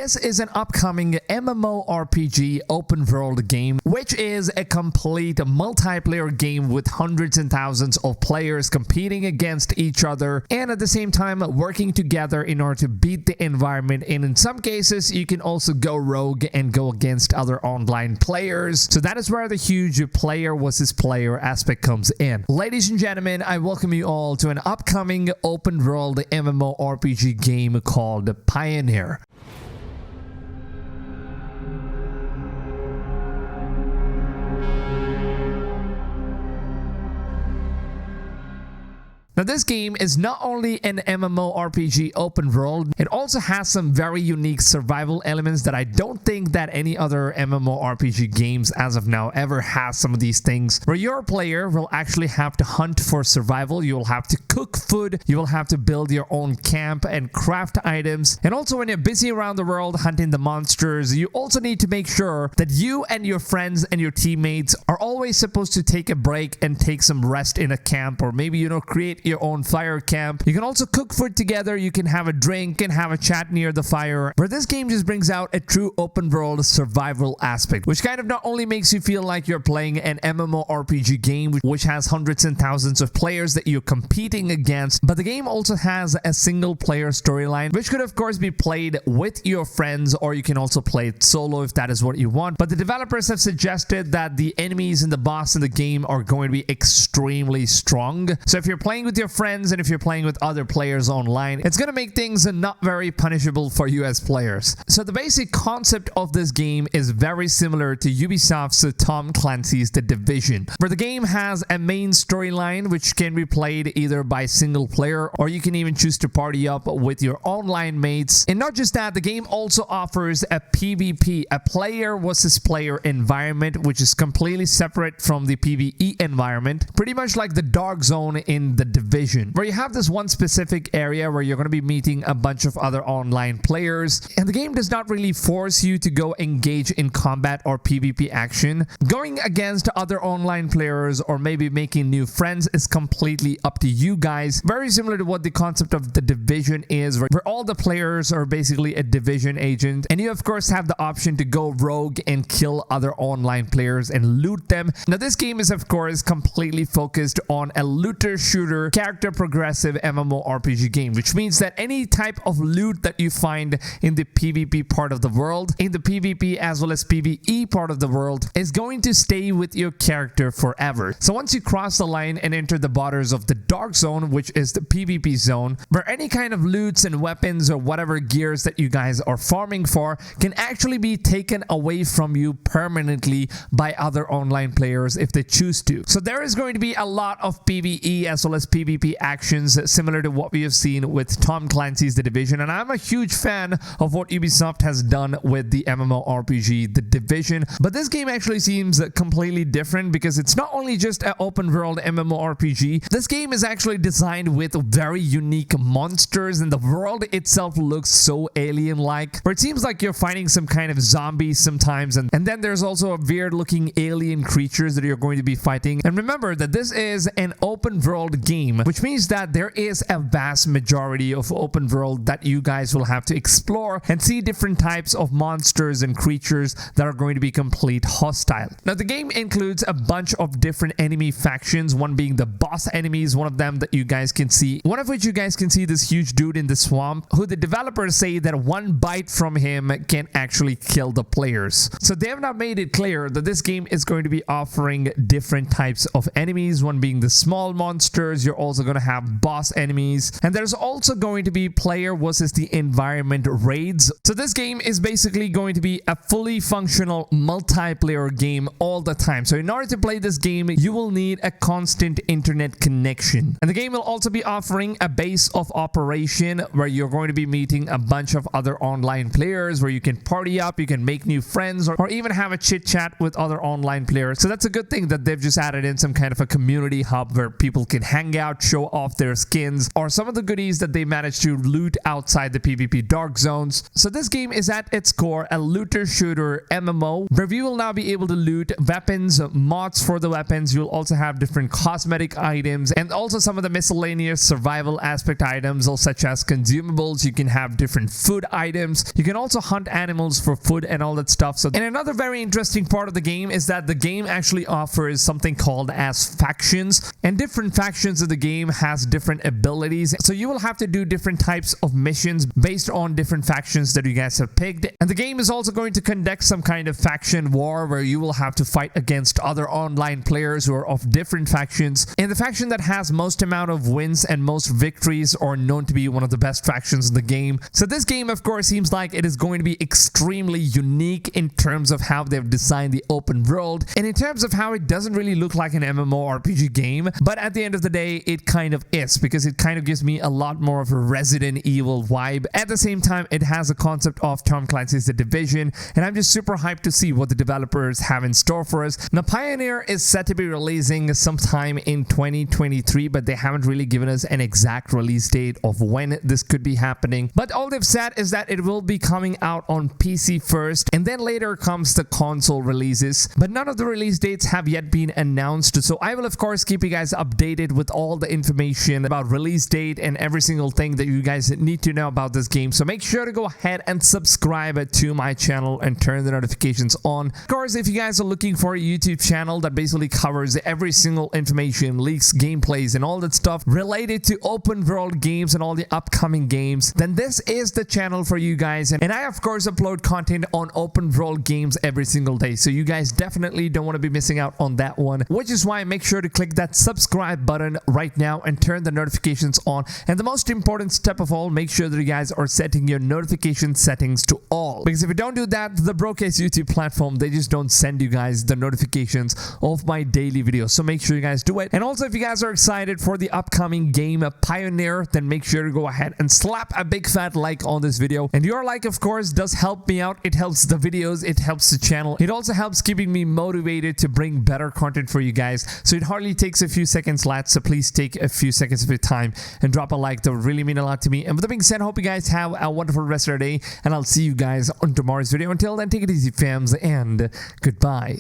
This is an upcoming MMO RPG open world game, which is a complete multiplayer game with hundreds and thousands of players competing against each other and at the same time working together in order to beat the environment. And in some cases, you can also go rogue and go against other online players. So that is where the huge player versus player aspect comes in. Ladies and gentlemen, I welcome you all to an upcoming open world MMO RPG game called Pioner. Now, this game is not only an MMORPG open world, it also has some very unique survival elements that I don't think that any other MMORPG games as of now ever has some of these things, where your player will actually have to hunt for survival, you will have to cook food, you will have to build your own camp and craft items, and also when you're busy around the world hunting the monsters, you also need to make sure that you and your friends and your teammates are always supposed to take a break and take some rest in a camp, or maybe, create your own fire camp. You can also cook food together, you can have a drink and have a chat near the fire, where this game just brings out a true open world survival aspect, which kind of not only makes you feel like you're playing an MMORPG game which has hundreds and thousands of players that you're competing against, but the game also has a single player storyline, which could of course be played with your friends, or you can also play it solo if that is what you want. But the developers have suggested that the enemies and the boss in the game are going to be extremely strong. So if you're playing with your friends and if you're playing with other players online, it's going to make things not very punishable for you as players. So the basic concept of this game is very similar to Ubisoft's Tom Clancy's The Division, where the game has a main storyline which can be played either by single player, or you can even choose to party up with your online mates. And not just that, the game also offers a PvP, a player versus player environment, which is completely separate from the PvE environment, pretty much like the Dark Zone in The Division, where you have this one specific area where you're going to be meeting a bunch of other online players, and the game does not really force you to go engage in combat or PvP action. Going against other online players or maybe making new friends is completely up to you guys. Very similar to what the concept of The Division is, where all the players are basically a division agent, and you of course have the option to go rogue and kill other online players and loot them. Now, this game is of course completely focused on a looter shooter character progressive MMORPG game, which means that any type of loot that you find in the PvP part of the world, in the PvP as well as PvE part of the world, is going to stay with your character forever. So once you cross the line and enter the borders of the Dark Zone, which is the PvP zone, where any kind of loots and weapons or whatever gears that you guys are farming for can actually be taken away from you permanently by other online players if they choose to. So there is going to be a lot of PvE as well as PvP actions similar to what we have seen with Tom Clancy's The Division, and I'm a huge fan of what Ubisoft has done with the MMORPG The Division. But this game actually seems completely different because it's not only just an open world MMORPG, this game is actually designed with very unique monsters, and the world itself looks so alien-like, where it seems like you're fighting some kind of zombies sometimes, and then there's also a weird looking alien creatures that you're going to be fighting. And remember that this is an open world game, which means that there is a vast majority of open world that you guys will have to explore and see different types of monsters and creatures that are going to be complete hostile. Now, the game includes a bunch of different enemy factions, one being the boss enemies, one of them that you guys can see, one of which you guys can see this huge dude in the swamp, who the developers say that one bite from him can actually kill the players. So they have not made it clear that this game is going to be offering different types of enemies, one being the small monsters. You're also going to have boss enemies, and there's also going to be player versus the environment raids. So this game is basically going to be a fully functional multiplayer game all the time. So in order to play this game, you will need a constant internet connection, and the game will also be offering a base of operation where you're going to be meeting a bunch of other online players, where you can party up, you can make new friends, or even have a chit chat with other online players. So that's a good thing that they've just added in some kind of a community hub where people can hang out, out, show off their skins, or some of the goodies that they managed to loot outside the PvP dark zones. So this game is at its core a looter shooter MMO where you will now be able to loot weapons, mods for the weapons. You'll also have different cosmetic items and also some of the miscellaneous survival aspect items such as consumables. You can have different food items. You can also hunt animals for food and all that stuff. So, and another very interesting part of the game is that the game actually offers something called as factions, and different factions of the game has different abilities. So you will have to do different types of missions based on different factions that you guys have picked. And the game is also going to conduct some kind of faction war where you will have to fight against other online players who are of different factions. And the faction that has most amount of wins and most victories are known to be one of the best factions in the game. So this game, of course, seems like it is going to be extremely unique in terms of how they've designed the open world and in terms of how it doesn't really look like an MMORPG game, but at the end of the day it kind of is, because it kind of gives me a lot more of a Resident Evil vibe. At the same time, it has a concept of Tom Clancy's The Division, and I'm just super hyped to see what the developers have in store for us. Now, Pioneer is set to be releasing sometime in 2023, but they haven't really given us an exact release date of when this could be happening. But all they've said is that it will be coming out on PC first, and then later comes the console releases. But none of the release dates have yet been announced, so I will of course keep you guys updated with all the information about release date and every single thing that you guys need to know about this game. So make sure to go ahead and subscribe to my channel and turn the notifications on. Of course, if you guys are looking for a YouTube channel that basically covers every single information, leaks, gameplays, and all that stuff related to open world games and all the upcoming games, then this is the channel for you guys. And I of course upload content on open world games every single day, so you guys definitely don't want to be missing out on that one, which is why make sure to click that subscribe button right now and turn the notifications on. And the most important step of all, make sure that you guys are setting your notification settings to all, because if you don't do that, the broke-ass YouTube platform, they just don't send you guys the notifications of my daily videos. So make sure you guys do it. And also, if you guys are excited for the upcoming game Pioneer, then make sure to go ahead and slap a big fat like on this video. And your like, of course, does help me out. It helps the videos, it helps the channel, it also helps keeping me motivated to bring better content for you guys. So it hardly takes a few seconds, lads, so please take a few seconds of your time and drop a like. That would really mean a lot to me. And with that being said, I hope you guys have a wonderful rest of your day, and I'll see you guys on tomorrow's video. Until then, take it easy, fams, and goodbye.